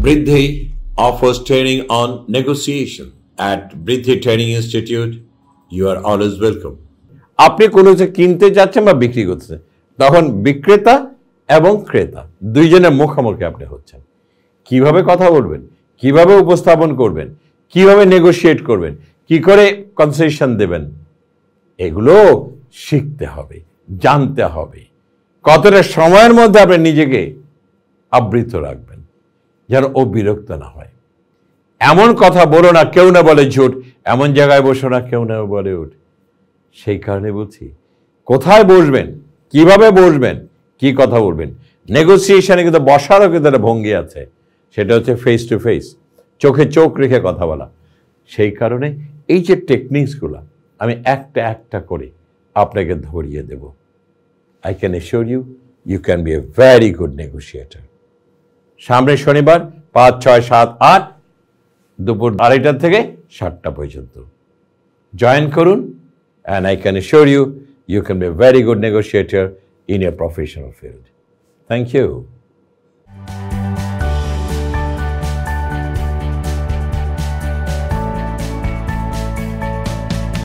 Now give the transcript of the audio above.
Briddhi offers training on negotiation. At Briddhi Training Institute, you are always welcome. আপনি কোনো কিছু কিনতে যাচ্ছেন বা বিক্রি করতেছেন, তখন বিক্রেতা এবং ক্রেতা দুইজনের মুখোমুখি আপনি হচ্ছেন। কিভাবে কথা বলবেন, কিভাবে উপস্থাপন করবেন, কিভাবে নেগোশিয়েট করবেন, কি করে কনসেশন দেবেন, এগুলো শিখতে হবে, জানতে হবে। কতটা সময়ের মধ্যে আপনি নিজেকে আবৃত রাখবেন যেন ও বিরক্ত না হয়। এমন কথা বলো না কেউ না বলে ঝুট, এমন জায়গায় বসো না কেউ না বলে উঠ। সেই কারণে বলছি, কোথায় বসবেন, কিভাবে বসবেন, কি কথা বলবেন। নেগোসিয়েশনে কিন্তু বসারও কিন্তু একটা ভঙ্গি আছে, সেটা হচ্ছে ফেস টু ফেস, চোখে চোখ রেখে কথা বলা। সেই কারণে এই যে টেকনিক্সগুলো আমি একটা একটা করে আপনাকে ধরিয়ে দেব। I can assure you, you can be a very good negotiator. সামনে শনিবার 5, 6, 7, 8 দুপুর 2:30 থেকে 7টা পর্যন্ত জয়েন করুন। And I can assure you, you can be a very good negotiator in your professional field. Thank you.